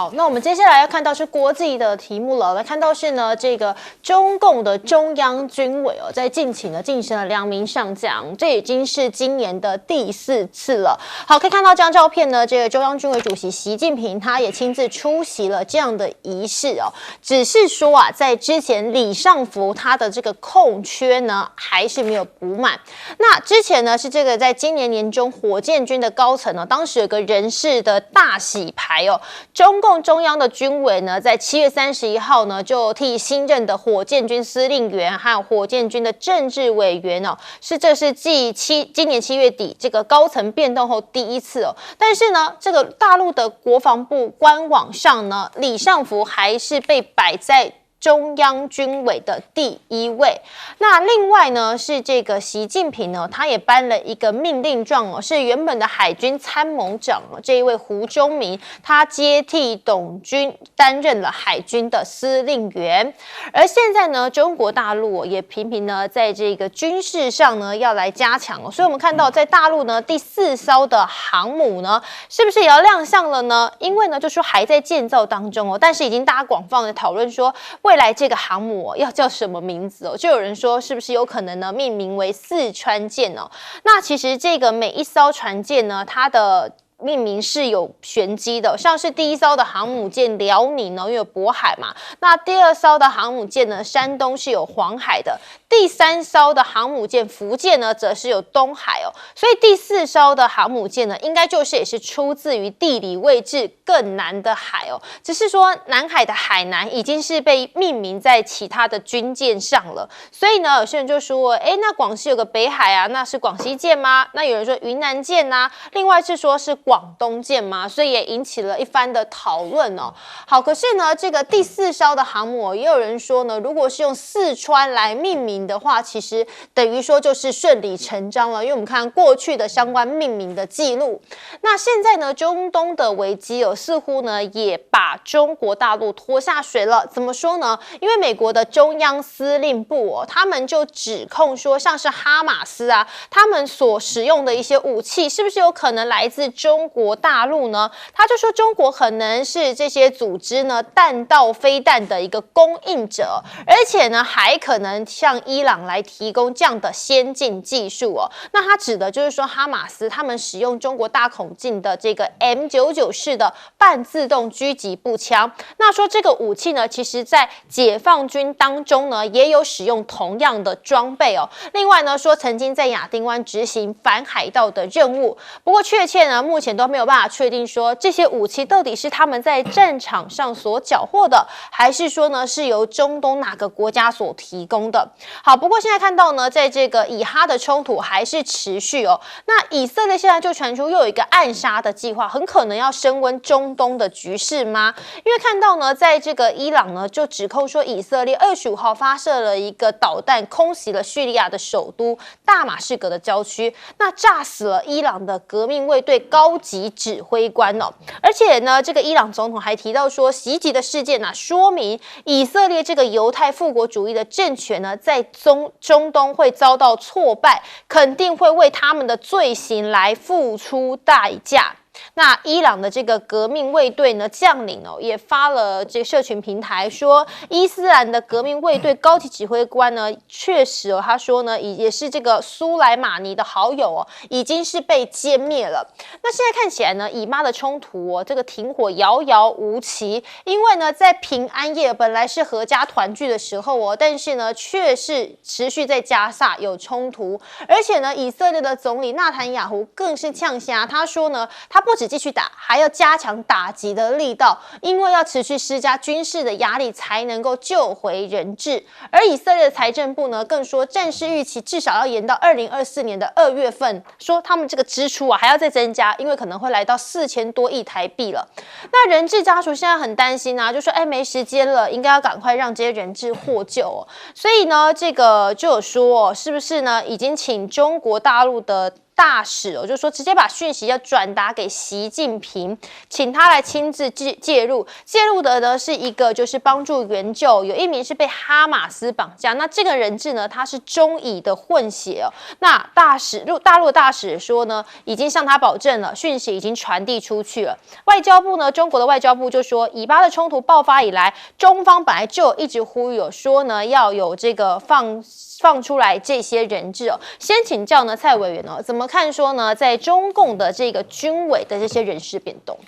好，那我们接下来要看到是国际的题目了。来看到是呢，这个中共的中央军委在近期呢晋升了2名上将，这已经是今年的第4次了。好，可以看到这张照片呢，这个中央军委主席习近平他也亲自出席了这样的仪式哦。只是说啊，在之前李尚福他的这个空缺呢还是没有补满。那之前呢是这个在今年年中火箭军的高层呢，当时有个人事的大洗牌哦。中共中央的军委呢，在7月31号呢，就替新任的火箭军司令员还有火箭军的政治委员哦，这是继今年7月底这个高层变动后第一次哦。但是呢，这个大陆的国防部官网上呢，李尚福还是被摆在中央军委的第1位。那另外呢，是这个习近平呢，他也颁了一个命令状哦，是原本的海军参谋长这一位胡忠明，他接替董军担任了海军的司令员。而现在呢，中国大陆也频频呢在这个军事上呢要来加强哦，所以我们看到在大陆呢第4艘的航母呢，是不是也要亮相了呢？因为呢就说还在建造当中哦，但是已经大家广泛的讨论说，未来这个航母要叫什么名字哦？就有人说，是不是有可能呢命名为四川舰哦？那其实这个每一艘船舰呢，它的命名是有玄机的，像是第1艘的航母舰辽宁呢，因为有渤海嘛；那第2艘的航母舰呢，山东是有黄海的；第3艘的航母舰福建呢，则是有东海哦。所以第4艘的航母舰呢，应该也是出自于地理位置更南的海哦。只是说南海的海南已经是被命名在其他的军舰上了，所以呢，有些人就说，那广西有个北海啊，那是广西舰吗？那有人说云南舰啊，另外是说是广东舰吗？所以也引起了一番的讨论哦。好，可是呢，这个第4艘的航母也有人说呢，如果是用四川来命名的话，其实等于说就是顺理成章了，因为我们看过去的相关命名的记录。那现在呢，中东的危机似乎呢也把中国大陆拖下水了。怎么说呢？因为美国的中央司令部他们就指控说，像是哈马斯啊，他们所使用的一些武器，是不是有可能来自中国大陆呢？他就说中国可能是这些组织呢弹道飞弹的一个供应者，而且呢还可能向伊朗来提供这样的先进技术哦。那他指的就是说哈马斯他们使用中国大孔径的这个 M99 式的半自动狙击步枪。那说这个武器呢，其实在解放军当中呢也有使用同样的装备哦。另外呢说曾经在亚丁湾执行反海盗的任务，不过确切呢目前都没有办法确定说这些武器到底是他们在战场上所缴获的，还是说呢是由中东哪个国家所提供的。好，不过现在看到呢，在这个以哈的冲突还是持续哦。那以色列现在就传出又有一个暗杀的计划，很可能要升温中东的局势吗？因为看到呢，在这个伊朗呢就指控说，以色列25号发射了一个导弹，空袭了叙利亚的首都大马士革的郊区，那炸死了伊朗的革命卫队高级指挥官哦。而且呢，这个伊朗总统还提到说，袭击的事件说明以色列这个犹太复国主义的政权呢，在中东会遭到挫败，肯定会为他们的罪行来付出代价。那伊朗的这个革命卫队呢将领也发了这个社群平台说，伊斯兰的革命卫队高级指挥官呢确实他说呢也是这个苏莱马尼的好友已经是被歼灭了。那现在看起来呢，以巴的冲突这个停火遥遥无期，因为呢在平安夜本来是合家团聚的时候但是呢却是持续在加沙有冲突，而且呢以色列的总理纳坦雅胡更是呛瞎，他说呢他不止继续打，还要加强打击的力道，因为要持续施加军事的压力才能够救回人质。而以色列的财政部呢更说，战事预期至少要延到2024年的2月份，说他们这个支出还要再增加，因为可能会来到4000多亿台币了。那人质家属现在很担心就说没时间了，应该要赶快让这些人质获救所以呢这个就有说是不是呢已经请中国大陆的大使就说直接把讯息要转达给习近平，请他来亲自介入。介入的呢是一个就是帮助援救，有一名是被哈马斯绑架，那这个人质呢他是中以的混血那大陆的大使说呢，已经向他保证了，讯息已经传递出去了。外交部呢，中国的外交部就说，以巴的冲突爆发以来，中方本来就一直呼吁说呢，要有这个放出来这些人质先请教呢蔡委员怎么看说呢，在中共的这个军委的这些人事变动？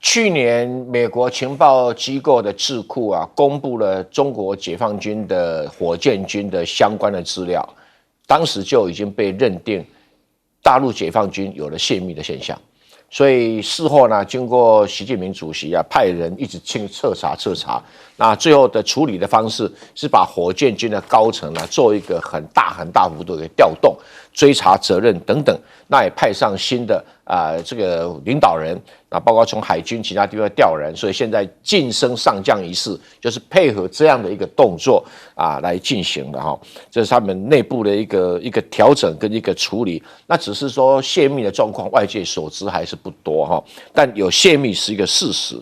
去年美国情报机构的智库公布了中国解放军的火箭军的相关的资料，当时就已经被认定大陆解放军有了泄密的现象。所以事后呢，经过习近平主席派人一直彻查，那最后的处理的方式是把火箭军的高层做一个很大幅度的调动，追查责任等等，那也派上新的这个领导人，包括从海军其他地方调人，所以现在晋升上将仪式就是配合这样的一个动作来进行的这是他们内部的一个调整跟一个处理。那只是说泄密的状况，外界所知还是不多但有泄密是一个事实。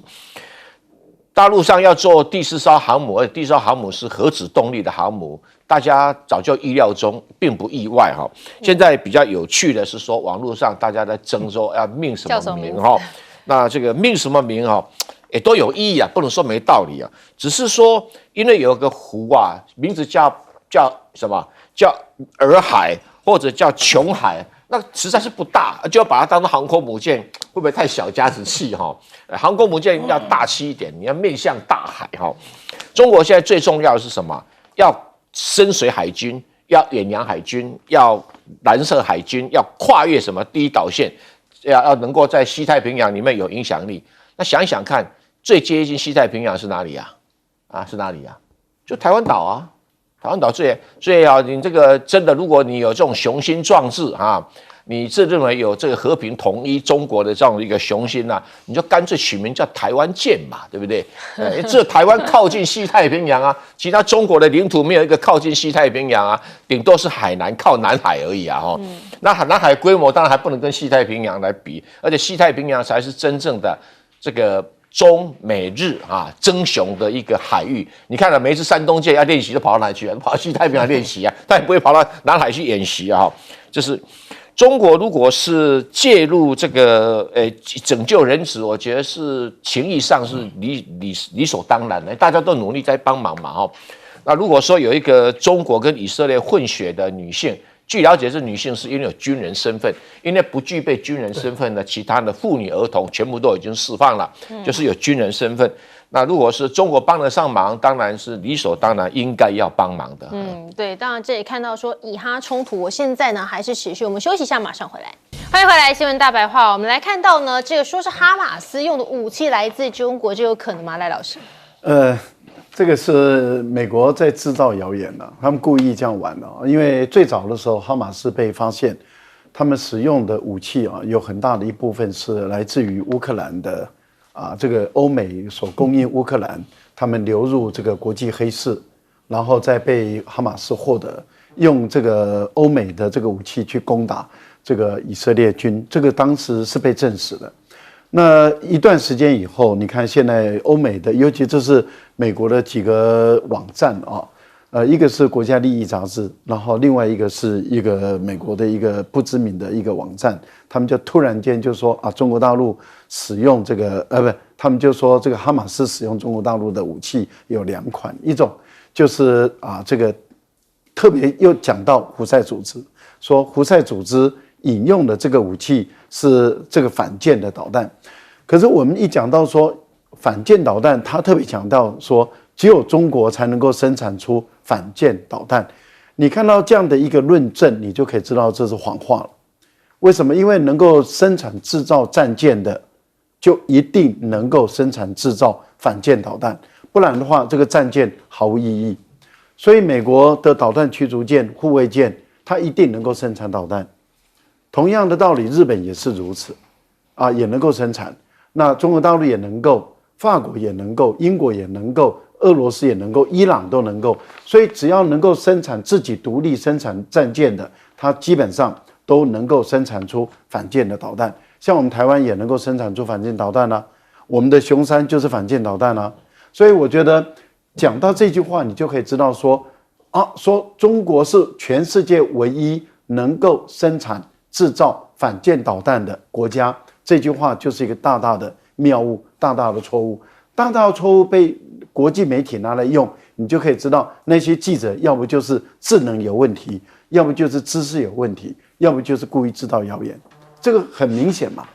大陆上要做第4艘航母，而且第4艘航母是核子动力的航母，大家早就意料中，并不意外现在比较有趣的是说，网络上大家在争说要命什么名那这个命什么名也都有意义不能说没道理只是说因为有个湖名字叫什么叫洱海或者叫琼海。那实在是不大，就要把它当做航空母舰，会不会太小家子气航空母舰要大气一点，你要面向大海中国现在最重要的是什么？要深水海军，要远洋海军，要蓝色海军，要跨越什么第一岛线，要能够在西太平洋里面有影响力。那想一想看，最接近西太平洋是哪里是哪里就台湾岛台湾岛最你这个真的，如果你有这种雄心壮志你自认为有这个和平统一中国的这样一个雄心你就干脆取名叫台湾舰嘛，对不对？这台湾靠近西太平洋其他中国的领土没有一个靠近西太平洋顶多是海南靠南海而已那南海规模当然还不能跟西太平洋来比，而且西太平洋才是真正的这个中美日争雄的一个海域。你看每一次山东舰要练习都跑到哪里去跑到西太平洋练习他也不会跑到南海去演习就是中国如果是介入这个拯救人质，我觉得是情义上是理所当然的，大家都努力在帮忙嘛那如果说有一个中国跟以色列混血的女性，据了解是女性，是因为有军人身份，因为不具备军人身份的其他的妇女儿童全部都已经释放了就是有军人身份。那如果是中国帮得上忙，当然是理所当然应该要帮忙的对，当然这里看到说以哈冲突我现在呢还是持续，我们休息一下马上回来。欢迎回来新闻大白话，我们来看到呢这个说是哈马斯用的武器来自中国，这有可能吗？赖老师这个是美国在制造谣言他们故意这样玩的因为最早的时候哈马斯被发现他们使用的武器有很大的一部分是来自于乌克兰的这个欧美所供应乌克兰，他们流入这个国际黑市，然后再被哈马斯获得，用这个欧美的这个武器去攻打这个以色列军，这个当时是被证实的。那一段时间以后，你看现在欧美的，尤其这是美国的几个网站一个是国家利益杂志，然后另外一个是一个美国的一个不知名的一个网站，他们就突然间就说中国大陆使用这个他们就说这个哈马斯使用中国大陆的武器有2款，一种就是这个特别又讲到胡塞组织，说胡塞组织引用的这个武器是这个反舰的导弹，可是我们一讲到说反舰导弹，他特别强调说只有中国才能够生产出反舰导弹。你看到这样的一个论证，你就可以知道这是谎话了。为什么？因为能够生产制造战舰的，就一定能够生产制造反舰导弹，不然的话，这个战舰毫无意义。所以，美国的导弹驱逐舰、护卫舰，它一定能够生产导弹。同样的道理，日本也是如此，也能够生产。那中国大陆也能够，法国也能够，英国也能够。俄罗斯也能够，伊朗都能够，所以只要能够生产自己独立生产战舰的，它基本上都能够生产出反舰的导弹，像我们台湾也能够生产出反舰导弹啊，我们的雄三就是反舰导弹啊，所以我觉得讲到这句话，你就可以知道说说中国是全世界唯一能够生产制造反舰导弹的国家，这句话就是一个大大的谬误，大大的错误，大大的错误被国际媒体拿来用，你就可以知道那些记者要不就是智能有问题，要不就是知识有问题，要不就是故意制造谣言，这个很明显嘛。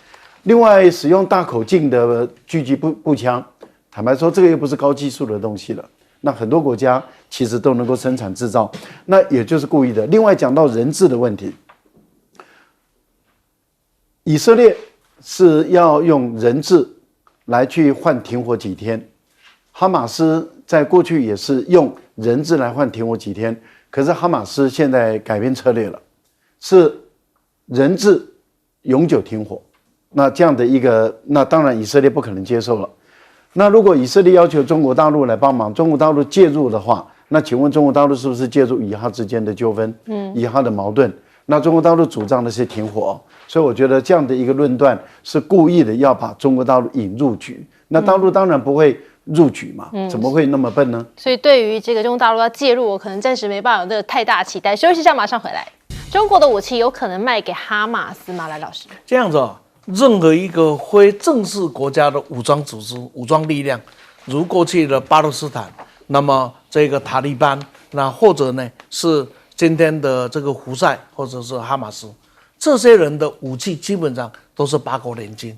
另外，使用大口径的狙击步枪，坦白说，这个又不是高技术的东西了。那很多国家其实都能够生产制造，那也就是故意的。另外，讲到人质的问题，以色列是要用人质来去换停火几天，哈马斯在过去也是用人质来换停火几天，可是哈马斯现在改变策略了，是人质永久停火。那这样的一个，那当然以色列不可能接受了。那如果以色列要求中国大陆来帮忙，中国大陆介入的话，那请问中国大陆是不是介入以哈之间的纠纷，以哈的矛盾？那中国大陆主张的是停火，所以我觉得这样的一个论断是故意的，要把中国大陆引入局。那大陆当然不会入局嘛，怎么会那么笨呢？所以对于这个中国大陆要介入，我可能暂时没办法有这个太大期待。休息一下，马上回来。中国的武器有可能卖给哈马斯吗？来，老师，这样子任何一个非正式国家的武装组织、武装力量，如过去的巴勒斯坦，那么这个塔利班，那或者呢是今天的这个胡塞或者是哈马斯，这些人的武器基本上都是八国联军，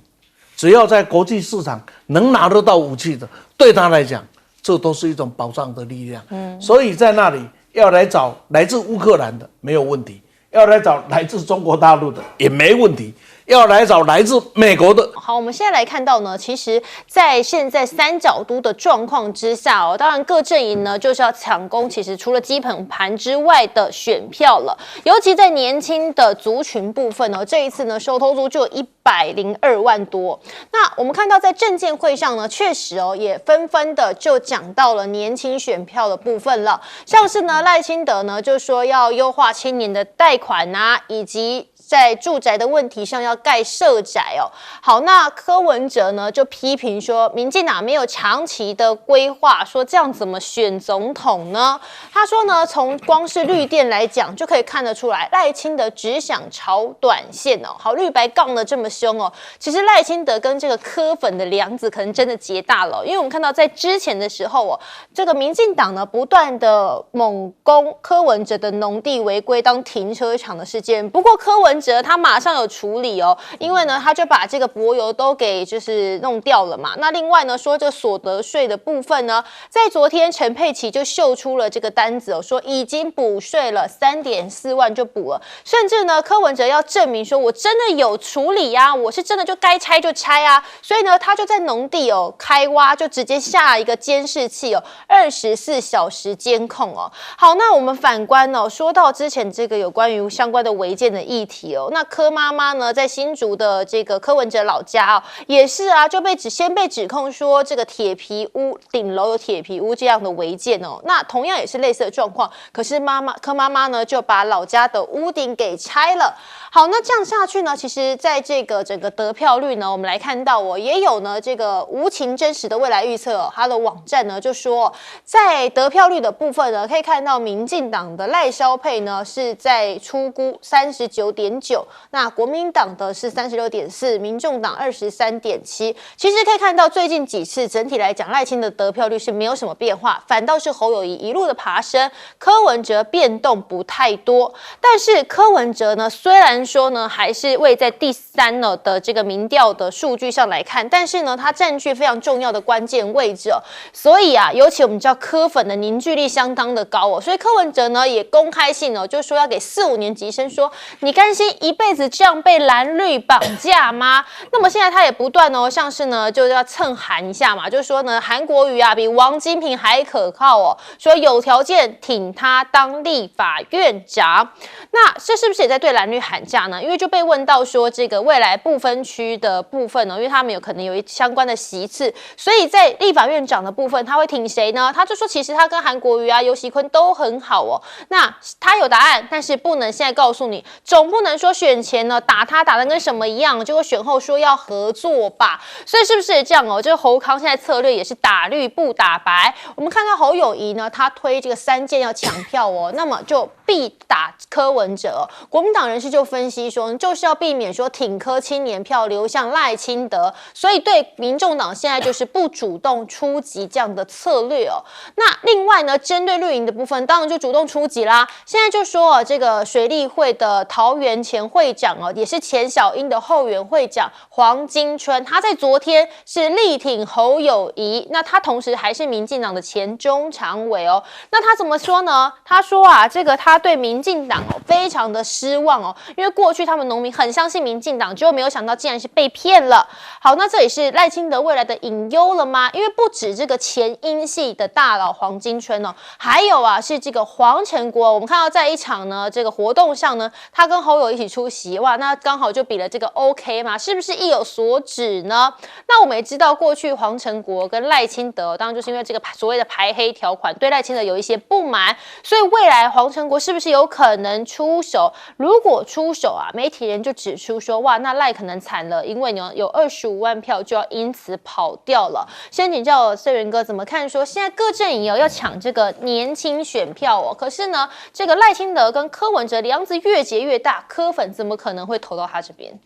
只要在国际市场能拿得到武器的，对他来讲，这都是一种保障的力量。所以在那里要来找来自乌克兰的没有问题，要来找来自中国大陆的也没问题。要来找来自美国的。好，我们现在来看到呢，其实，在现在三角都的状况之下当然各阵营呢就是要抢攻，其实除了基本盘之外的选票了，尤其在年轻的族群部分这一次呢，首投族就有102万多。那我们看到在政见会上呢，确实也纷纷的就讲到了年轻选票的部分了，像是呢赖清德呢就说要优化青年的贷款以及在住宅的问题上要盖社宅好，那柯文哲呢就批评说，民进党没有长期的规划，说这样怎么选总统呢？他说呢，从光是绿电来讲，就可以看得出来，赖清德只想炒短线好，绿白杠的这么凶其实赖清德跟这个柯粉的梁子可能真的结大了因为我们看到在之前的时候这个民进党呢不断的猛攻柯文哲的农地违规当停车场的事件，不过柯文哲他马上有处理因为呢他就把这个柏油都给就是弄掉了嘛。那另外呢说这所得税的部分呢，在昨天陈佩琪就秀出了这个单子说已经补税了3.4万就补了，甚至呢柯文哲要证明说我真的有处理我是真的就该拆就拆所以呢他就在农地开挖，就直接下一个监视器24小时监控好，那我们反观说到之前这个有关于相关的违建的议题那柯妈妈呢在新竹的这个柯文哲老家也是就先被指控说这个铁皮屋顶楼有铁皮屋这样的违建那同样也是类似的状况，可是柯妈妈呢就把老家的屋顶给拆了。好，那这样下去呢，其实在这个整个得票率呢，我们来看到也有呢这个无情真实的未来预测它的网站呢就说，在得票率的部分呢，可以看到民进党的赖萧配呢是在初估39.9%，那国民党的是36.4%，民众党23.7%。其实可以看到最近几次整体来讲，赖清的得票率是没有什么变化，反倒是侯友宜一路的爬升，柯文哲变动不太多。但是柯文哲呢，虽然说呢还是位在第3的这个民调的数据上来看，但是呢他占据非常重要的关键位置所以尤其我们知道柯粉的凝聚力相当的高所以柯文哲呢也公开性就说要给4、5年级生说，你甘心一辈子这样被蓝绿绑架吗？那么现在他也不断像是呢就要蹭韩一下嘛，就是说呢韩国瑜比王金平还可靠说有条件挺他当立法院长。那这是不是也在对蓝绿喊价？下呢？因为就被问到说这个未来不分区的部分呢，因为他们有可能有相关的席次，所以在立法院长的部分，他会挺谁呢？他就说其实他跟韩国瑜啊、游锡堃都很好哦。那他有答案，但是不能现在告诉你，总不能说选前呢打他打得跟什么一样，结果选后说要合作吧？所以是不是这样哦？就是侯康现在策略也是打绿不打白。我们看到侯友宜呢，他推这个3件要抢票哦，那么就必打柯文哲。国民党人士就分析说，就是要避免说挺柯青年票流向赖清德，所以对民众党现在就是不主动出击这样的策略哦。那另外呢，针对绿营的部分，当然就主动出击啦。现在就说这个水利会的桃园前会长哦，也是前小英的后援会长黄金春，他在昨天是力挺侯友宜，那他同时还是民进党的前中常委哦。那他怎么说呢？他说啊，这个他对民进党非常的失望哦，因为过去他们农民很相信民进党，结果没有想到竟然是被骗了。好，那这也是赖清德未来的隐忧了吗？因为不止这个前英系的大佬黄金春哦，还有啊是这个黄成国，我们看到在一场呢这个活动上呢，他跟侯友一起出席，哇，那刚好就比了这个 OK 嘛，是不是意有所指呢？那我们也知道过去黄成国跟赖清德，当然就是因为这个所谓的排黑条款，对赖清德有一些不满，所以未来黄成国是不是有可能出手？如果出手啊，媒体人就指出说，哇，那赖可能惨了，因为呢有25万票就要因此跑掉了。先请教穗元哥怎么看说，现在各阵营要抢这个年轻选票哦，可是呢，这个赖清德跟柯文哲梁子越结越大，柯粉怎么可能会投到他这边？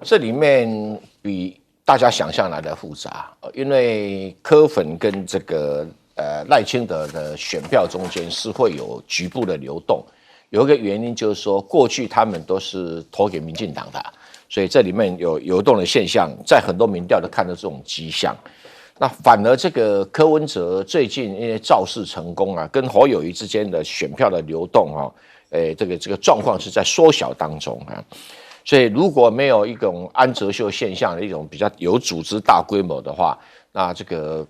这里面比大家想象来的复杂，因为柯粉跟这个赖清德的选票中间是会有局部的流动。有一个原因就是说，过去他们都是投给民进党的，所以这里面有流动的现象，在很多民调都看到这种迹象。那反而这个柯文哲最近因为造势成功啊，跟侯友宜之间的选票的流动啊，这个状况是在缩小当中啊。所以如果没有一种安哲秀现象的一种比较有组织、大规模的话，那这个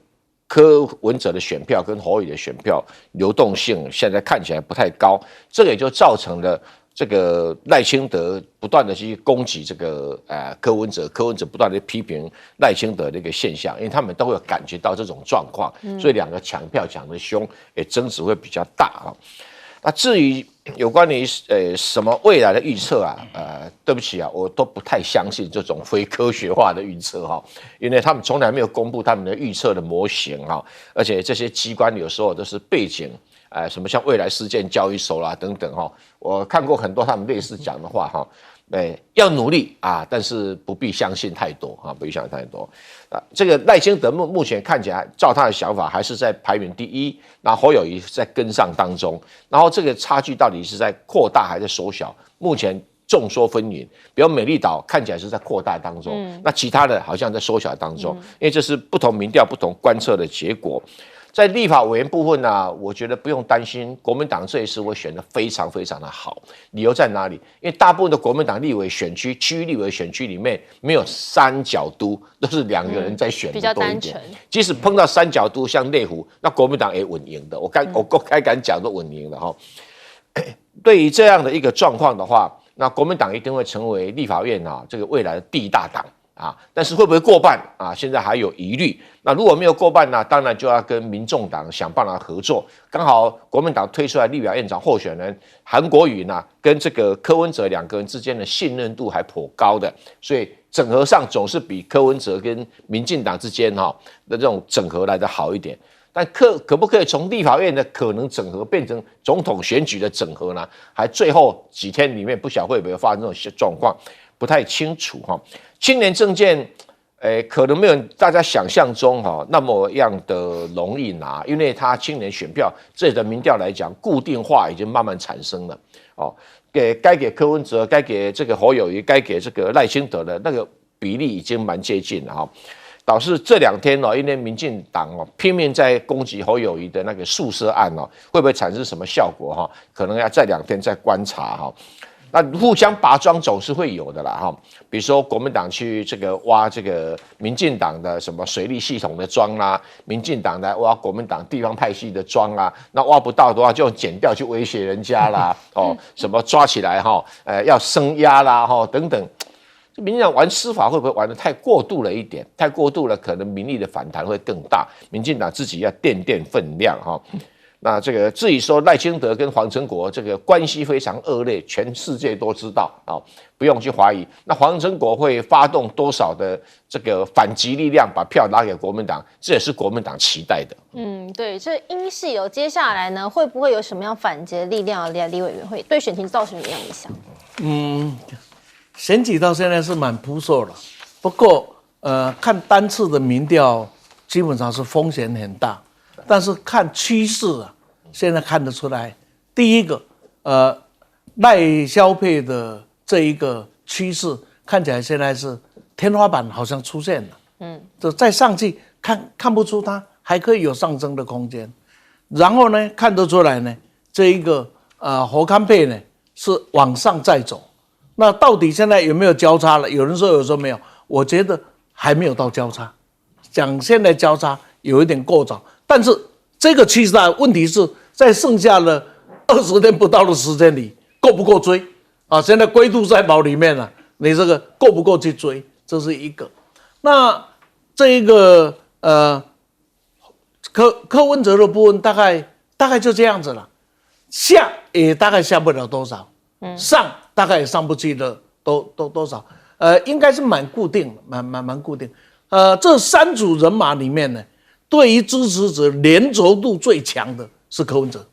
柯文哲的选票跟侯友宜的选票流动性现在看起来不太高，这个也就造成了这个赖清德不断的去攻击这个柯文哲，柯文哲不断的批评赖清德的一个现象，因为他们都会感觉到这种状况，所以两个抢票抢得凶，争执会比较大啊。那至于有关于什么未来的预测啊，对不起啊，我都不太相信这种非科学化的预测哈，因为他们从来没有公布他们的预测的模型哈，而且这些机关有时候都是背景，什么像未来事件交易所啦等等哈，我看过很多他们类似讲的话哈。要努力啊，但是不必相信太多啊，不必相信太多啊。这个赖清德目前看起来，照他的想法，还是在排名第一，那侯友宜在跟上当中，然后这个差距到底是在扩大还是缩小？目前众说纷纭。比如美丽岛看起来是在扩大当中，那其他的好像在缩小当中，因为这是不同民调、不同观测的结果。在立法委员部分呢，我觉得不用担心，国民党这一次会选得非常非常的好。理由在哪里？因为大部分的国民党立委选区、区域立委选区里面没有三角都，都是2个人在选的多一点。即使碰到三角都，像内湖，那国民党也稳赢的。我敢讲都稳赢的哈。对于这样的一个状况的话，那国民党一定会成为立法院这个未来的第一大党。但是会不会过半现在还有疑虑。那如果没有过半呢，当然就要跟民众党想办法合作。刚好国民党推出来立法院长候选人韩国瑜呢，跟这个柯文哲2个人之间的信任度还颇高的，所以整合上总是比柯文哲跟民进党之间的这种整合来得好一点。但可不可以从立法院的可能整合变成总统选举的整合呢？还最后几天里面不晓得会不会发生这种状况，不太清楚哈。青年政见，可能没有大家想象中那么样的容易拿，因为他青年选票这里的民调来讲，固定化已经慢慢产生了该给柯文哲，该给这个侯友宜，该给这个赖清德的那个比例已经蛮接近了导致这2天因为民进党拼命在攻击侯友宜的那个宿舍案会不会产生什么效果可能要再2天再观察那互相拔桩总是会有的啦哈。比如说国民党去这个挖这个民进党的什么水利系统的桩啦，民进党来挖国民党地方派系的桩啦，那挖不到的话就剪掉去威胁人家啦，哦，什么抓起来哈，要升压啦哈等等。民进党玩司法会不会玩得太过度了一点？太过度了，可能民意的反弹会更大。民进党自己要垫分量哈。那这个至于说赖清德跟黄成国这个关系非常恶劣，全世界都知道啊，不用去怀疑。那黄成国会发动多少的这个反击力量，把票拿给国民党，这也是国民党期待的。对，这英系接下来呢，会不会有什么样反击的力量来立委员会，对选情造成什么样影响？选举到现在是蛮扑朔了，不过看单次的民调，基本上是风险很大，但是看趋势啊，现在看得出来，第一个赖萧配的这一个趋势看起来现在是天花板好像出现了，就再上去看不出它还可以有上升的空间，然后呢看得出来呢，这一个侯康配呢是往上再走。那到底现在有没有交叉了？有人说有时候没有，我觉得还没有到交叉。讲现在交叉有一点过早，但是这个趋势啊，问题是在剩下的20天不到的时间里，够不够追啊？现在龟兔赛跑里面啊，你这个够不够去追？这是一个。那这一个柯文哲的部分大概就这样子了，下也大概下不了多少，上大概也上不去的多少，应该是蛮固定的，蛮固定。这3组人马里面呢，对于支持者连轴度最强的是柯文哲，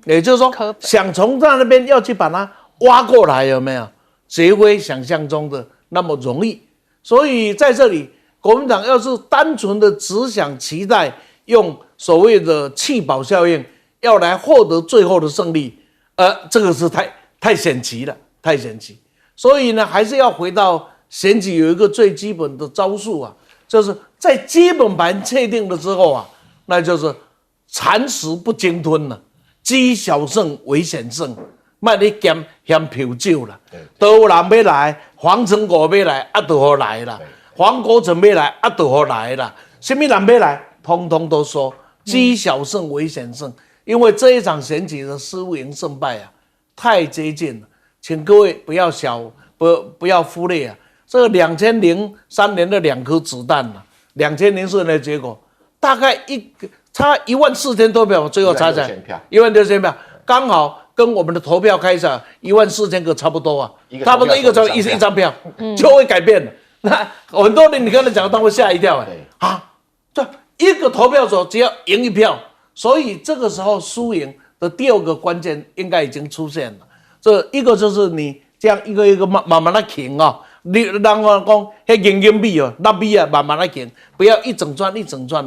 也就是说，想从他那边要去把他挖过来，有没有？绝非想象中的那么容易。所以在这里，国民党要是单纯的只想期待用所谓的弃保效应，要来获得最后的胜利，这个是太险棋了。太险棋，所以呢，还是要回到选举有一个最基本的招数啊，就是在基本盘确定了之后啊，那就是蚕食不鲸吞了，积小胜为险胜，卖你嫌票少了，都有人要来，黄成国要来，就好来了，黄国成要来，就好来了，什么人要来，通通都说积小胜为险胜，因为这一场选举的输赢胜败啊，太接近了。请各位不要忽略啊！这个2003年的2颗子弹啊，2004年的结果大概差14000多票，最后差在16000票，刚好跟我们的投票开始14000个差不多啊，差不多一张票就会改变了。那很多人你刚才讲，他会吓一跳这一个投票者只要赢1票，所以这个时候输赢的第2个关键应该已经出现了。这一个就是你这样一个一个慢慢的停啊，你让我讲那硬币哦，那币啊慢慢的停，不要一整串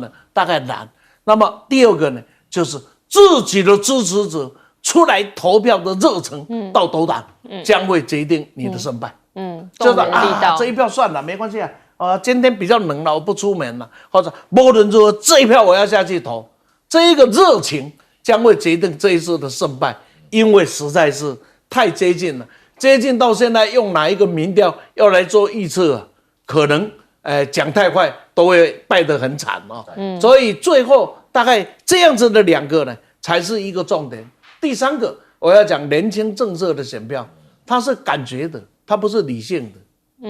的，大概难。那么第2个呢，就是自己的支持者出来投票的热忱到多大，将会决定你的胜败。就是这一票算了，没关系今天比较冷了，我不出门了，或者无论如何这一票我要下去投，这一个热情将会决定这一次的胜败，因为实在是太接近了，接近到现在用哪一个民调要来做预测可能讲太快都会败得很惨所以最后大概这样子的2个呢才是一个重点。第3个我要讲年轻政策的选票，它是感觉的，它不是理性的。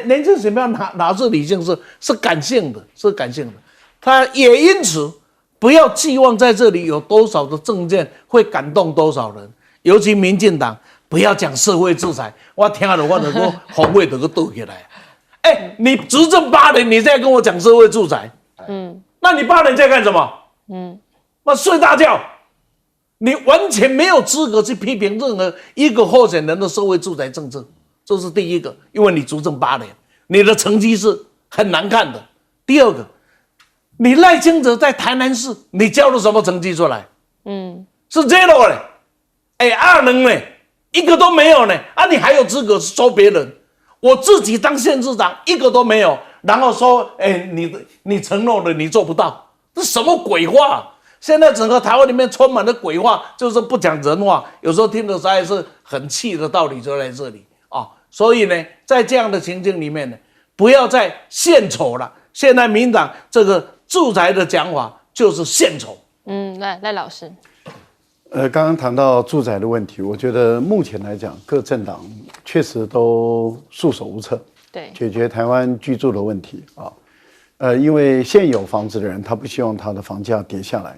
年轻选票哪是理性，是感性的，是感性的。它也因此不要寄望在这里有多少的政见会感动多少人。尤其民进党不要讲社会制裁，我听了我就说红会都倒起来。你执政8年，你再跟我讲社会制裁，那你8年在干什么？那睡大觉，你完全没有资格去批评任何一个候选人的社会制裁政策，这是第1个，因为你执政8年，你的成绩是很难看的。第2个，你赖清德在台南市，你交了什么成绩出来？是 zero 嘞。2能呢，一个都没有呢，你还有资格说别人？我自己当县市长，一个都没有，然后说，你承诺了，你做不到，这什么鬼话？现在整个台湾里面充满了鬼话，就是不讲人话，有时候听得实在是很气的道理就在这里啊。所以呢，在这样的情境里面呢，不要再献丑了。现在民进党这个住宅的讲法就是献丑。赖老师。刚刚谈到住宅的问题，我觉得目前来讲，各政党确实都束手无策，对，解决台湾居住的问题啊。因为现有房子的人，他不希望他的房价跌下来；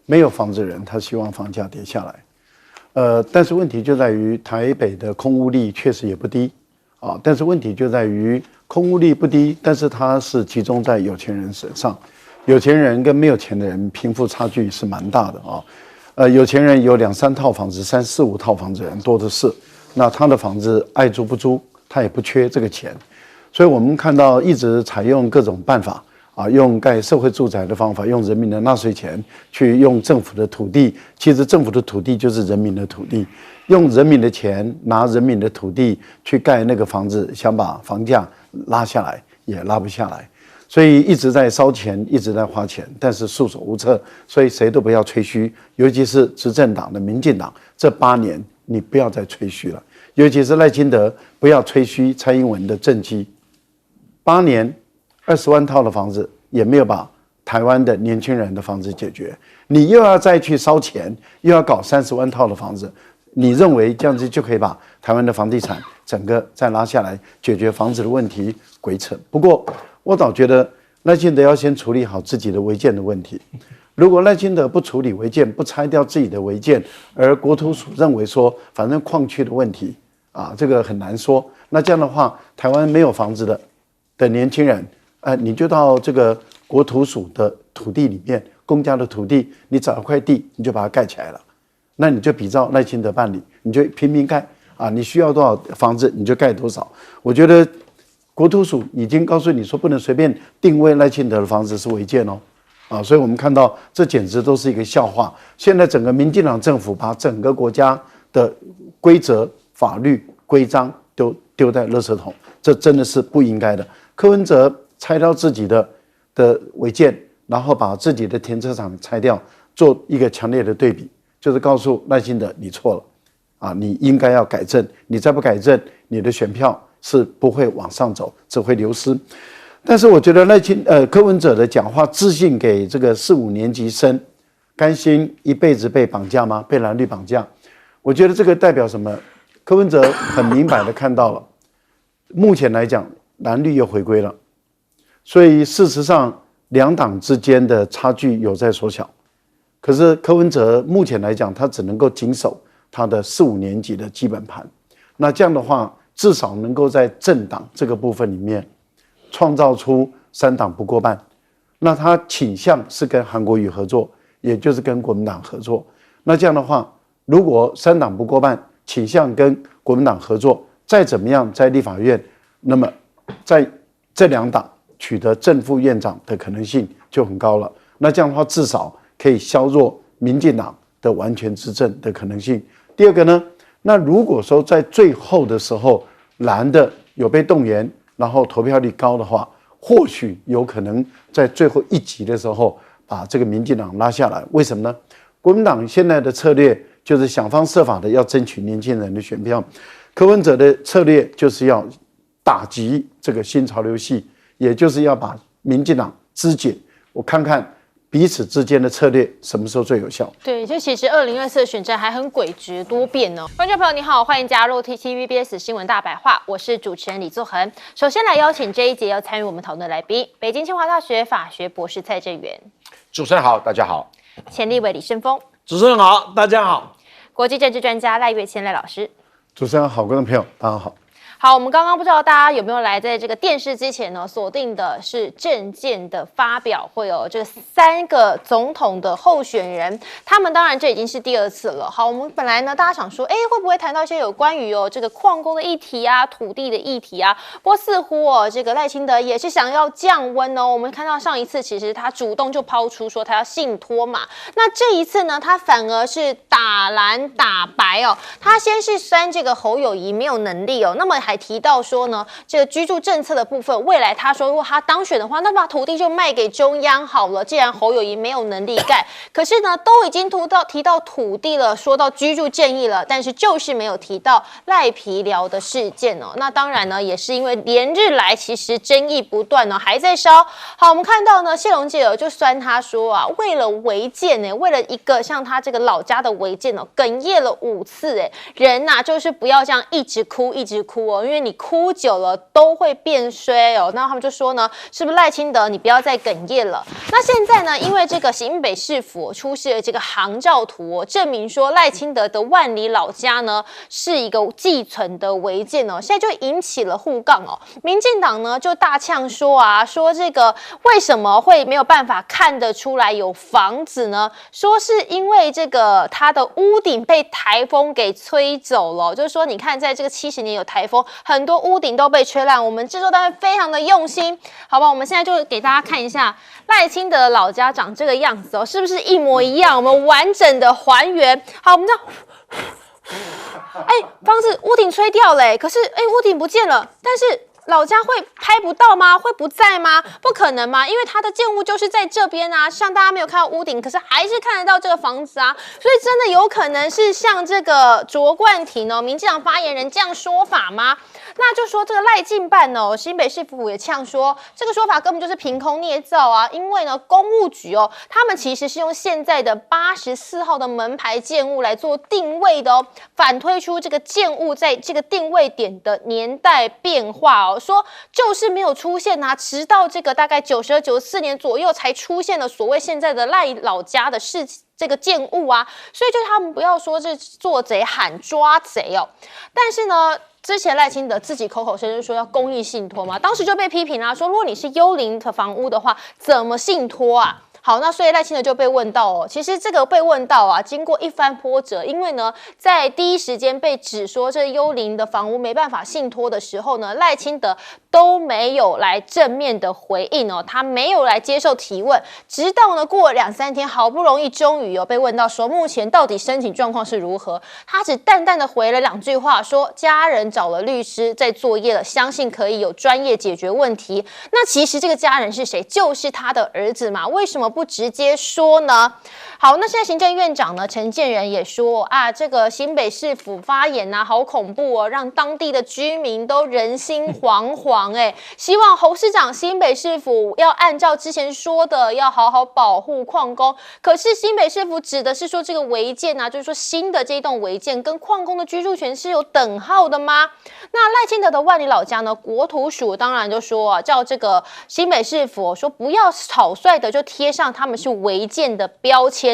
没有房子的人，他希望房价跌下来。但是问题就在于台北的空屋率确实也不低啊。但是问题就在于空屋率不低，但是它是集中在有钱人身上，有钱人跟没有钱的人贫富差距是蛮大的啊。有钱人有2、3套房子、3、4、5套房子的人多的是，那他的房子爱租不租，他也不缺这个钱，所以我们看到一直采用各种办法啊，用盖社会住宅的方法，用人民的纳税钱去用政府的土地，其实政府的土地就是人民的土地，用人民的钱拿人民的土地去盖那个房子，想把房价拉下来也拉不下来。所以一直在烧钱，一直在花钱，但是束手无策。所以谁都不要吹嘘，尤其是执政党的民进党，这8年你不要再吹嘘了。尤其是赖清德，不要吹嘘蔡英文的政绩。8年20万套的房子也没有把台湾的年轻人的房子解决，你又要再去烧钱，又要搞30万套的房子，你认为这样子就可以把台湾的房地产整个再拉下来，解决房子的问题？鬼扯！不过我倒觉得赖清德要先处理好自己的违建的问题。如果赖清德不处理违建，不拆掉自己的违建，而国土署认为说反正矿区的问题啊，这个很难说。那这样的话，台湾没有房子的年轻人，你就到这个国土署的土地里面，公家的土地，你找一块地，你就把它盖起来了。那你就比照赖清德办理，你就拼命盖啊！你需要多少房子，你就盖多少。我觉得国土署已经告诉你说，不能随便定位赖清德的房子是违建哦，啊！所以我们看到这简直都是一个笑话。现在整个民进党政府把整个国家的规则、法律、规章都丢在垃圾桶，这真的是不应该的。柯文哲拆掉自己的违建，然后把自己的停车场拆掉，做一个强烈的对比。就是告诉赖清德你错了，啊，你应该要改正，你再不改正，你的选票是不会往上走，只会流失。但是我觉得柯文哲的讲话自信给这个4、5年级生，甘心一辈子被绑架吗？被蓝绿绑架？我觉得这个代表什么？柯文哲很明白的看到了，目前来讲蓝绿又回归了，所以事实上两党之间的差距有在缩小。可是柯文哲目前来讲，他只能够谨守他的4、5年级的基本盘。那这样的话，至少能够在政党这个部分里面，创造出3党不过半。那他倾向是跟韩国瑜合作，也就是跟国民党合作。那这样的话，如果3党不过半，倾向跟国民党合作，再怎么样在立法院，那么在这2党取得正副院长的可能性就很高了。那这样的话，至少可以削弱民进党的完全执政的可能性。第二个呢，那如果说在最后的时候蓝的有被动员，然后投票率高的话，或许有可能在最后1集的时候把这个民进党拉下来。为什么呢？国民党现在的策略就是想方设法的要争取年轻人的选票，柯文哲的策略就是要打击这个新潮流系，也就是要把民进党肢解。我看看彼此之间的策略什么时候最有效？对，就其实2024的选战还很诡谲多变哦。观众朋友你好，欢迎加入 TVBS 新闻大白话，我是主持人李作恒。首先来邀请这一节要参与我们讨论的来宾，北京清华大学法学博士蔡正元。主持人好，大家好。前立委李胜峰。主持人好，大家好。国际政治专家赖岳谦赖老师。主持人好，观众朋友大家好。好，我们刚刚不知道大家有没有来在这个电视之前呢，锁定的是政见的发表，会有这3个总统的候选人，他们当然这已经是第2次了。好，我们本来呢，大家想说，会不会谈到一些有关于这个矿工的议题啊、土地的议题啊？不过似乎这个赖清德也是想要降温哦。我们看到上一次其实他主动就抛出说他要信托嘛，那这一次呢，他反而是打蓝打白哦，他先是酸这个侯友宜没有能力哦，那么还还提到说呢，这个居住政策的部分，未来他说如果他当选的话，那把土地就卖给中央好了。既然侯友宜没有能力盖，可是呢都已经提到土地了，说到居住正义了，但是就是没有提到赖皮寮的事件哦。那当然呢，也是因为连日来其实争议不断呢，还在烧。好，我们看到呢，谢龙介就酸他说啊，为了违建呢，为了一个像他这个老家的违建哦，哽咽了5次哎，人呐就是不要这样一直哭哦，因为你哭久了都会变衰哦。那他们就说呢，是不是赖清德你不要再哽咽了？那现在呢，因为这个新北市府出示了这个航照图哦，证明说赖清德的万里老家呢是一个寄存的违建哦，现在就引起了互杠哦。民进党呢就大呛说啊，说这个为什么会没有办法看得出来有房子呢？说是因为这个它的屋顶被台风给吹走了，就是说你看在这个70年有台风，很多屋顶都被吹烂。我们制作单位非常的用心，好吧，我们现在就给大家看一下赖清德的老家长这个样子哦，是不是一模一样？我们完整的还原。好，我们这样。房子屋顶吹掉了，可是屋顶不见了，但是老家会拍不到吗？会不在吗？不可能嘛，因为它的建物就是在这边啊，像大家没有看到屋顶，可是还是看得到这个房子啊，所以真的有可能是像这个卓冠廷民进党发言人这样说法吗？那就说这个赖进办新北市府也呛说，这个说法根本就是凭空捏造啊！因为呢，公务局他们其实是用现在的84号的门牌建物来做定位的反推出这个建物在这个定位点的年代变化说就是没有出现啊，直到这个大概92、94年左右才出现了所谓现在的赖老家的事情。这个建物啊，所以就他们不要说这做贼喊抓贼但是呢，之前赖清德自己口口声声说要公益信托嘛，当时就被批评说如果你是幽灵的房屋的话，怎么信托啊？好，那所以赖清德就被问到其实这个被问到啊，经过一番波折，因为呢，在第一时间被指说这幽灵的房屋没办法信托的时候呢，赖清德都没有来正面的回应他没有来接受提问，直到呢过了2、3天，好不容易终于被问到说目前到底申请状况是如何，他只淡淡的回了2句话，说家人找了律师在作业了，相信可以有专业解决问题。那其实这个家人是谁？就是他的儿子嘛，为什么不直接说呢？好，那现在行政院长呢陈建仁也说啊，这个新北市府发言啊，好恐怖让当地的居民都人心惶惶希望侯市长新北市府要按照之前说的，要好好保护矿工。可是新北市府指的是说这个违建啊，就是说新的这一栋违建跟矿工的居住权是有等号的吗？那赖清德的万里老家呢，国土署当然就说叫这个新北市府说不要草率的就贴上他们是违建的标签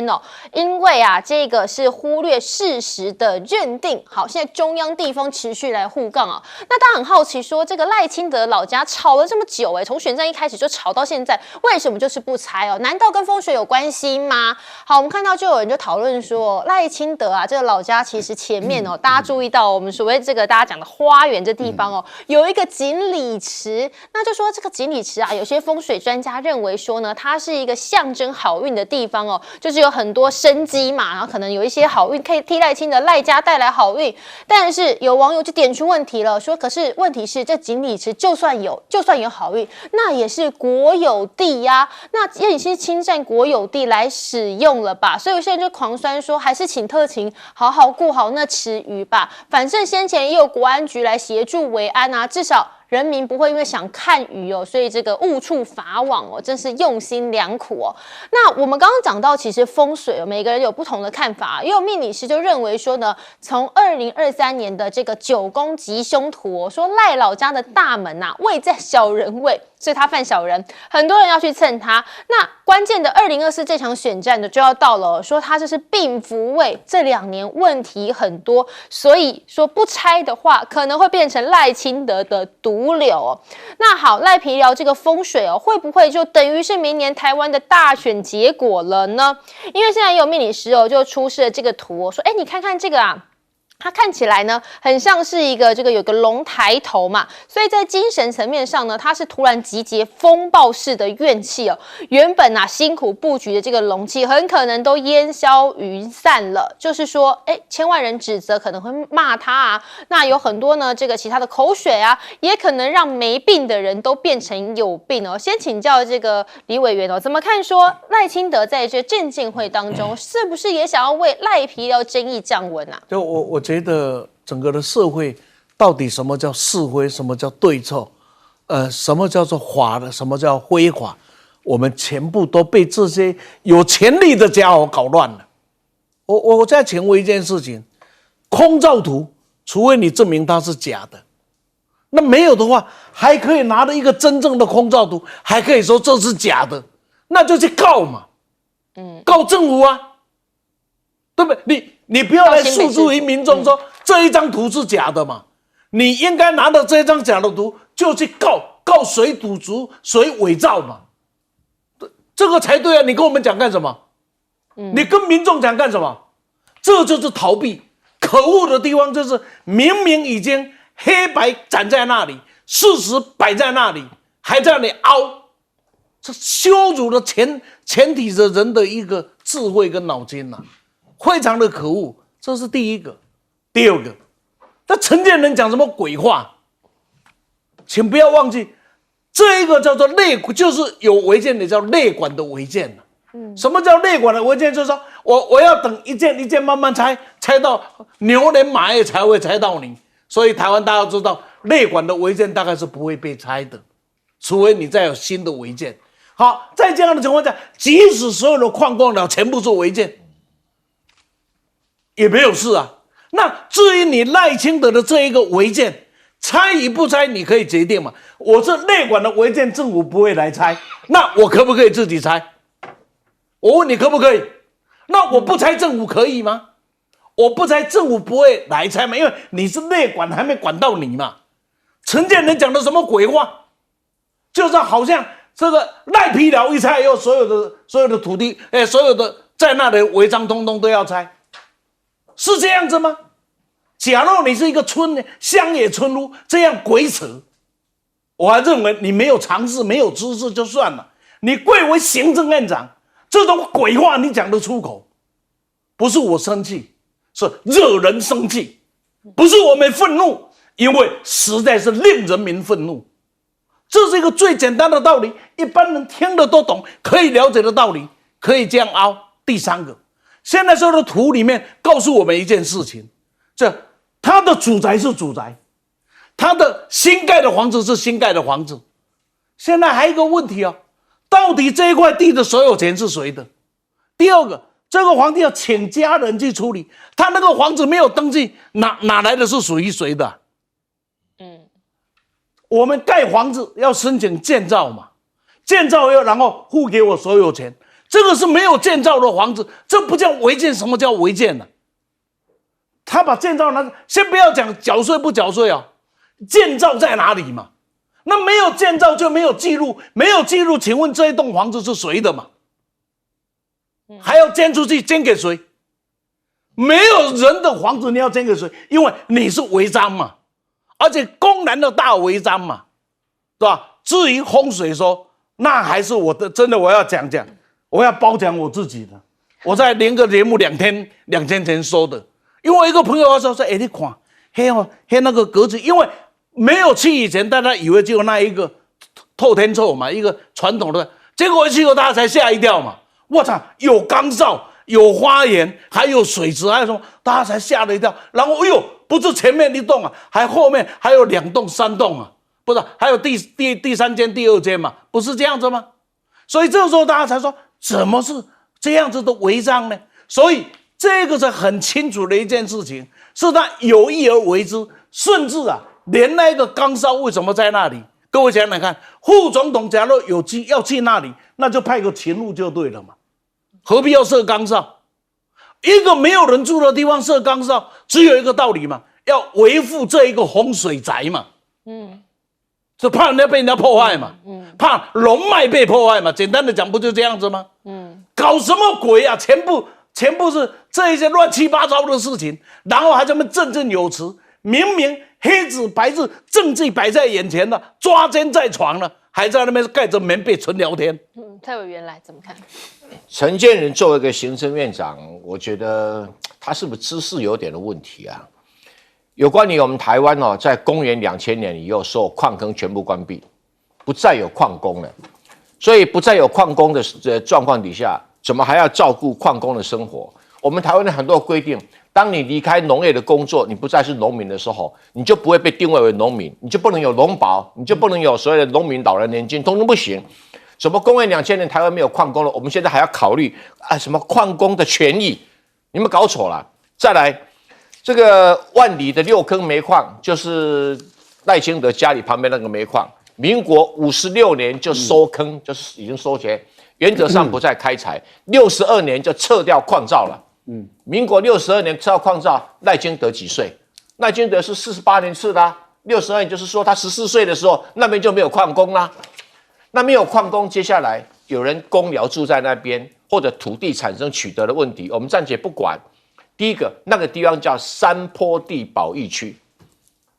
因为啊这个是忽略事实的认定。好，现在中央地方持续来互杠那大家很好奇说这个赖清德老家吵了这么久从选战一开始就吵到现在，为什么就是不拆难道跟风水有关系吗？好，我们看到就有人就讨论说赖清德啊这个老家其实前面大家注意到我们所谓这个大家讲的花园这地方有一个锦鲤池，那就说这个锦鲤池啊，有些风水专家认为说呢，它是一个象征好运的地方就是有很多生机嘛，然后可能有一些好运可以替赖清德赖家带来好运。但是有网友就点出问题了，说可是问题是这锦鲤池就算有好运，那也是国有地呀，那也是侵占国有地来使用了吧？所以有些人就狂酸说，还是请特勤好好顾好那池鱼吧，反正先前也有国安局来协助维安啊，至少人民不会因为想看鱼所以这个误触法网真是用心良苦那我们刚刚讲到，其实风水每个人有不同的看法，也有命理师就认为说呢，从2023年的这个9宫吉凶图说赖老家的大门位在小人位，所以他犯小人，很多人要去蹭他。那关键的2024这场选战的就要到了说他这是病符位，这2年问题很多，所以说不拆的话，可能会变成赖清德的毒瘤那好，赖皮寮这个风水会不会就等于是明年台湾的大选结果了呢？因为现在也有命理师就出示了这个图说，你看看这个它看起来呢，很像是一个有个龙抬头嘛，所以在精神层面上呢，它是突然集结风暴式的怨气哦。原本辛苦布局的这个龙气，很可能都烟消云散了。就是说，千万人指责，可能会骂他啊。那有很多呢，这个其他的口水啊，也可能让没病的人都变成有病哦。先请教这个李委员哦，怎么看说赖清德在这政见会当中，是不是也想要为赖皮寮争议降温啊？就我觉得整个的社会到底什么叫是非，什么叫对错，什么叫做法的，什么叫非法，我们全部都被这些有权力的家伙搞乱了。我再请问一件事情，空照图，除非你证明它是假的，那没有的话，还可以拿着一个真正的空照图，还可以说这是假的，那就去告嘛，告政府啊，对不对？你不要来诉诸于民众说这一张图是假的嘛，你应该拿着这张假的图就去告谁赌足谁伪造嘛，这个才对啊！你跟我们讲干什么？你跟民众讲干什么？这就是逃避。可恶的地方就是明明已经黑白展在那里，事实摆在那里，还在那里凹，这羞辱了全体的人的一个智慧跟脑筋啊，非常的可恶。这是第一个。第二个，那陈建仁讲什么鬼话？请不要忘记，这一个叫做内，就是有违建的叫内管的违建了。什么叫内管的违建？就是说我要等一件一件慢慢拆，拆到牛年马月才会拆到你。所以台湾大家知道，内管的违建大概是不会被拆的，除非你再有新的违建。好，在这样的情况下，即使所有的矿工了全部是违建，也没有事啊。那至于你赖清德的这一个违建，拆与不拆，你可以决定嘛。我是内管的违建，政府不会来拆，那我可不可以自己拆？我问你可不可以？那我不拆政府可以吗？我不拆政府不会来拆嘛，因为你是内管，还没管到你嘛。陈建仁讲的什么鬼话？就是好像这个赖皮寮一拆以后，所有的土地，所有的在那里违章通通都要拆，是这样子吗？假如你是一个乡野村屋，这样鬼扯，我还认为你没有常识，没有知识就算了。你贵为行政院长，这种鬼话你讲得出口，不是我生气，是惹人生气，不是我们愤怒，因为实在是令人民愤怒。这是一个最简单的道理，一般人听得都懂，可以了解的道理，可以这样凹。第三个，现在所有的图里面告诉我们一件事情，他的主宅是主宅，他的新盖的房子是新盖的房子。现在还有一个问题啊，到底这一块地的所有权是谁的？第二个，这个房地要请家人去处理，他那个房子没有登记，哪来的是属于谁的？我们盖房子要申请建造嘛，建造要然后付给我所有权，这个是没有建造的房子，这不叫违建。什么叫违建呢？他把建造拿，先不要讲缴税不缴税啊，建造在哪里嘛？那没有建造就没有记录，没有记录，请问这一栋房子是谁的嘛？还要捐出去，捐给谁？没有人的房子你要捐给谁？因为你是违章嘛，而且公然的大违章嘛，是吧？至于风水说，那还是我的，真的我要讲，我要褒奖我自己的。我在连个节目2天前说的，因为一个朋友说，你看，黑那个格子，因为没有去以前，大家以为只有那一个透天厝嘛，一个传统的，结果一去后大家才吓一跳嘛。我操，有钢罩，有花园，还有水池，还有什么，大家才吓了一跳。然后，哎呦，不是前面一栋啊，还后面还有2栋、3栋啊，不是，还有第3间、第2间嘛，不是这样子吗？所以这时候大家才说，怎么是这样子的违章呢？所以这个是很清楚的一件事情，是他有意而为之，甚至啊，连那个钢哨为什么在那里？各位想想看，副总统假如有机要去那里，那就派个勤务就对了嘛，何必要设钢哨？一个没有人住的地方设钢哨，只有一个道理嘛，要维护这一个风水宅嘛，就怕人家被人家破坏嘛，怕龙脉被破坏嘛，简单的讲不就这样子吗？搞什么鬼啊？全部全部是这一些乱七八糟的事情，然后还这么振振有词，明明黑纸白字证据摆在眼前了，抓奸在床了，还在那边盖着棉被纯聊天。蔡委员来怎么看？陈建仁作为一个行政院长，我觉得他是不是知识有点的问题啊？有关于我们台湾在公元2000年以后，所有矿坑全部关闭，不再有矿工了，所以不再有矿工的状况底下，怎么还要照顾矿工的生活？我们台湾的很多规定，当你离开农业的工作，你不再是农民的时候，你就不会被定位为农民，你就不能有农保，你就不能有所谓的农民老人年金，通通不行。什么公元2000年台湾没有矿工了，我们现在还要考虑什么矿工的权益？你们搞错了。再来，这个万里的6坑煤矿，就是赖清德家里旁边那个煤矿，民国56年就收坑，就是已经收钱，原则上不再开采，62年就撤掉矿照了。民国62年撤掉矿照，赖清德几岁？赖清德是48年撤的，62年就是说他14岁的时候，那边就没有矿工啦。那没有矿工，接下来有人公寮住在那边，或者土地产生取得的问题，我们暂且不管。第一个，那个地方叫山坡地保育区，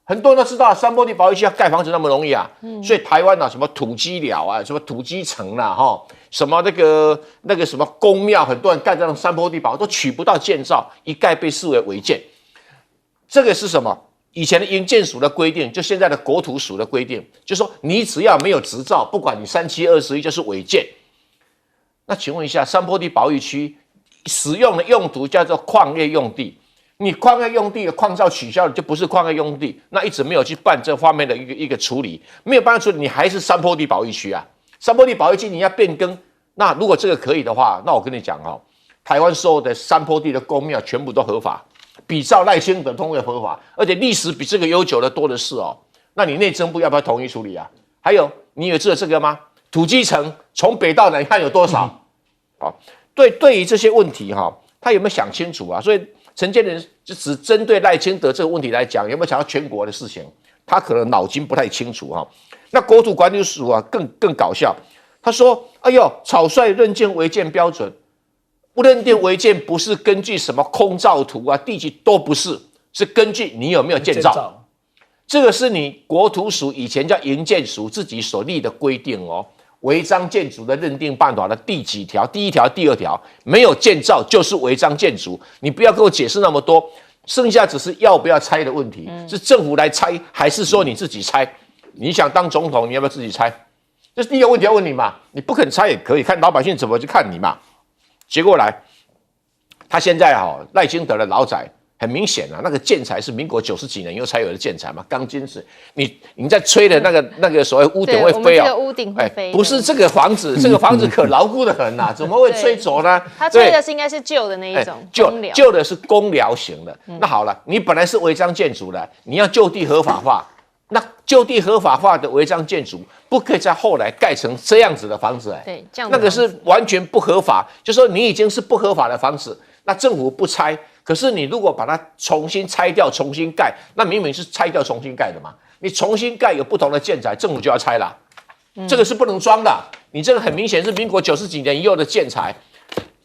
很多人都知道，山坡地保育区要盖房子那么容易啊，所以台湾什么土鸡寮啊，什么土鸡城啦，什么那个什么公庙，很多人盖在那山坡地保都取不到建造，一概被视为违建。这个是什么？以前的营建署的规定，就现在的国土署的规定，就是说你只要没有执照，不管你3721就是违建。那请问一下，山坡地保育区使用的用途叫做矿业用地，你矿业用地的矿照取消了，就不是矿业用地，那一直没有去办这方面的一个处理，没有办法处理，你还是山坡地保育区啊。山坡地保育区你要变更，那如果这个可以的话，那我跟你讲台湾所有的山坡地的公庙全部都合法。比照赖清德通会合法，而且历史比这个悠久的多的是那你内政部要不要统一处理啊？还有，你有知道这个吗？土鸡城从北到南看有多少？对于这些问题他有没有想清楚啊？所以陈建仁就只针对赖清德这个问题来讲，有没有想到全国的事情？他可能脑筋不太清楚那国土管理署更搞笑，他说：“哎呦，草率认定违建标准。”不认定违建不是根据什么空照图啊、地籍都不是，是根据你有没有建造。这个是你国土署以前叫营建署自己所立的规定违章建筑的认定办法的第几条？第1条、第2条，没有建造就是违章建筑。你不要跟我解释那么多，剩下只是要不要拆的问题，是政府来拆还是说你自己拆？你想当总统，你要不要自己拆？这是第一个问题要问你嘛。你不肯拆也可以，看老百姓怎么去看你嘛。结果来，他现在赖清德的老宅很明显那个建材是民国90几年以后才有的建材嘛，钢筋是你在吹的那个所谓屋顶会飞屋顶会飞，不是这个房子，这个房子可牢固的很怎么会吹走呢？他吹的是应该是旧的那一种，旧的是公寮型的。那好了，你本来是违章建筑的，你要就地合法化。那就地合法化的违章建筑，不可以在后来盖成这样子的房子对，这样那个是完全不合法。就说你已经是不合法的房子，那政府不拆，可是你如果把它重新拆掉、重新盖，那明明是拆掉重新盖的嘛。你重新盖有不同的建材，政府就要拆了，这个是不能装的。你这个很明显是民国90几年以后的建材。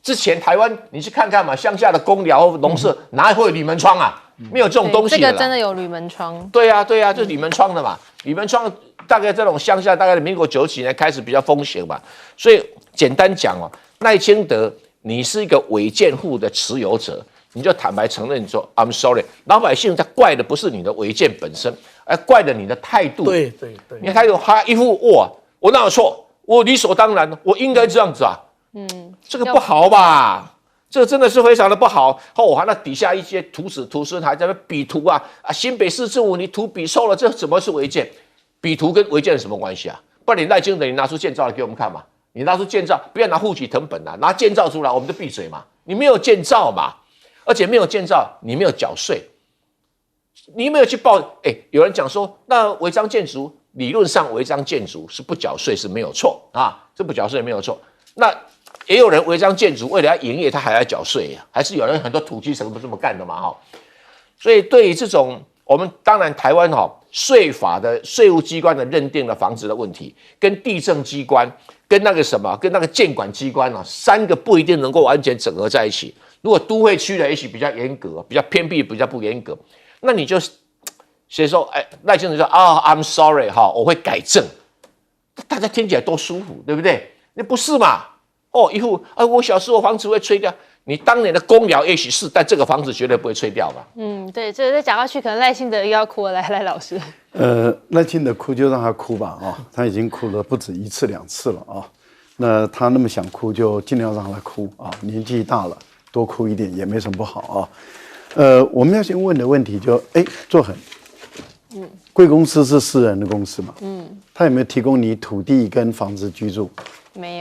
之前台湾你去看看嘛，乡下的公寮、农舍哪会有铝门窗啊？没有这种东西的啦。这个真的有铝门窗。对啊，就是铝门窗的嘛。铝门窗大概这种乡下，大概民国90几年开始比较风行嘛。所以简单讲赖清德，你是一个违建户的持有者，你就坦白承认说 ，I'm sorry， 老百姓在怪的不是你的违建本身，而怪的你的态度。对，你的态度，他一副我哪有错？我理所当然，我应该这样子啊。这个不好吧？这个真的是非常的不好。那底下一些徒子徒孙还在那比图新北市政府你图比错了，这怎么是违建？比图跟违建有什么关系啊？不然你赖清德，你拿出建造来给我们看嘛？你拿出建造，不要拿户籍誊本拿建造出来，我们就闭嘴嘛。你没有建造嘛，而且没有建造，你没有缴税，你没有去报。有人讲说，那违章建筑理论上违章建筑是不缴税是没有错这不缴税没有错。那也有人违章建筑，为了要营业，他还要缴税还是有人很多土鸡城不这么干的嘛所以对于这种，我们当然台湾税法的税务机关的认定的房子的问题，跟地政机关、跟那个监管机关啊，3个不一定能够完全整合在一起。如果都会区的也许比较严格，比较偏僻，比较不严格，那你就谁说赖清德说I'm sorry 哈，我会改正，大家听起来多舒服，对不对？那不是嘛？一副我小时候房子会吹掉，你当年的公寮也许是，但这个房子绝对不会吹掉吧？对，这再讲下去，可能赖清德又要哭了。来，老师。赖清德哭就让他哭吧他已经哭了不止1次2次了那他那么想哭，就尽量让他哭年纪大了，多哭一点也没什么不好我们要先问的问题作恒，贵公司是私人的公司嘛？他有没有提供你土地跟房子居住？没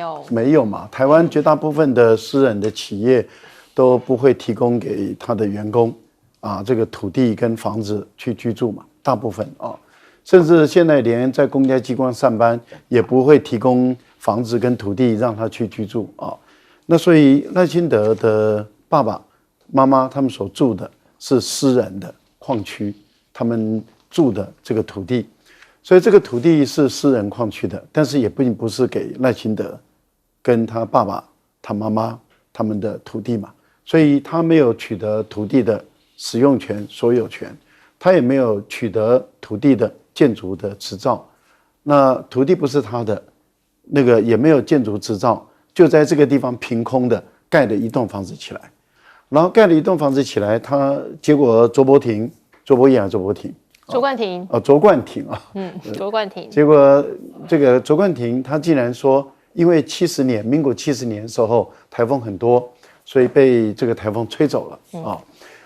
有嘛。台湾绝大部分的私人的企业都不会提供给他的员工这个土地跟房子去居住嘛，大部分甚至现在连在公家机关上班也不会提供房子跟土地让他去居住那所以赖清德的爸爸妈妈他们所住的是私人的矿区，他们住的这个土地，所以这个土地是私人矿区的，但是也并不是给赖清德跟他爸爸他妈妈他们的土地嘛，所以他没有取得土地的使用权所有权，他也没有取得土地的建筑的执照，那土地不是他的，那个也没有建筑执照，就在这个地方凭空的盖了一栋房子起来，然后盖了一栋房子起来，他结果卓冠廷卓冠廷结果这个卓冠廷他竟然说，因为民国70年的时候台风很多，所以被这个台风吹走了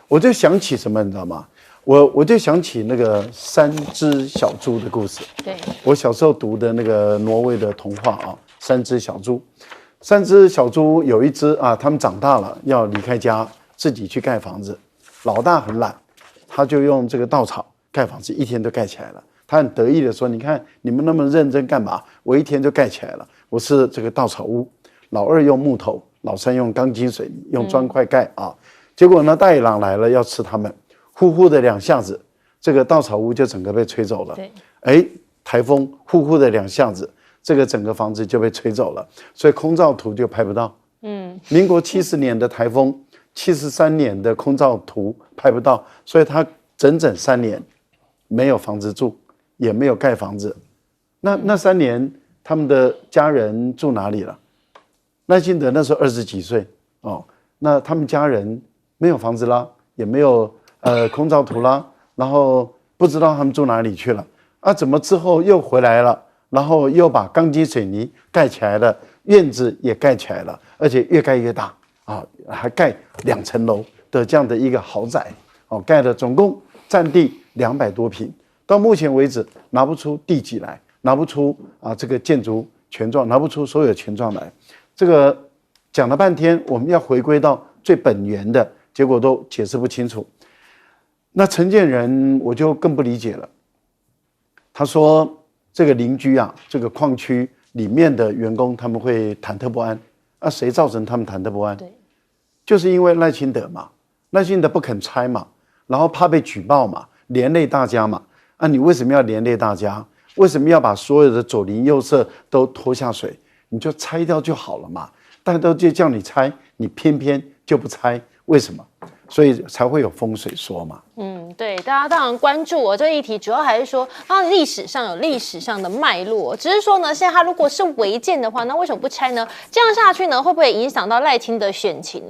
我就想起什么你知道吗？我就想起那个3只小猪的故事。对，我小时候读的那个挪威的童话3只小猪。3只小猪有一只他们长大了要离开家，自己去盖房子。老大很懒，他就用这个稻草盖房子，1天就盖起来了。他很得意的说：“你看你们那么认真干嘛？我1天就盖起来了。我是这个稻草屋。”老2用木头，老3用钢筋水泥，用砖块盖结果呢，大野狼来了要吃他们。呼呼的2下子，这个稻草屋就整个被吹走了。台风呼呼的2下子，这个整个房子就被吹走了，所以空照图就拍不到。民国70年的台风，73年的空照图拍不到，所以他整整3年没有房子住，也没有盖房子。那3年他们的家人住哪里了？赖清德那时候20几岁那他们家人没有房子啦，也没有空照图啦，然后不知道他们住哪里去了怎么之后又回来了，然后又把钢筋水泥盖起来了，院子也盖起来了，而且越盖越大还盖2层楼的这样的一个豪宅盖了总共占地200多坪，到目前为止拿不出地籍来，拿不出这个建筑权状，拿不出所有权状来。这个讲了半天，我们要回归到最本源的，结果都解释不清楚。那陈建仁我就更不理解了，他说这个邻居这个矿区里面的员工他们会忐忑不安谁造成他们忐忑不安？就是因为赖清德嘛，赖清德不肯拆嘛，然后怕被举报嘛，连累大家嘛你为什么要连累大家？为什么要把所有的左邻右舍都拖下水？你就拆掉就好了嘛，大家都就叫你拆，你偏偏就不拆，为什么？所以才会有风水说嘛。对，大家当然关注这议题，主要还是说它历史上有历史上的脉络，只是说呢，现在它如果是违建的话，那为什么不拆呢？这样下去呢，会不会影响到赖清德选情呢？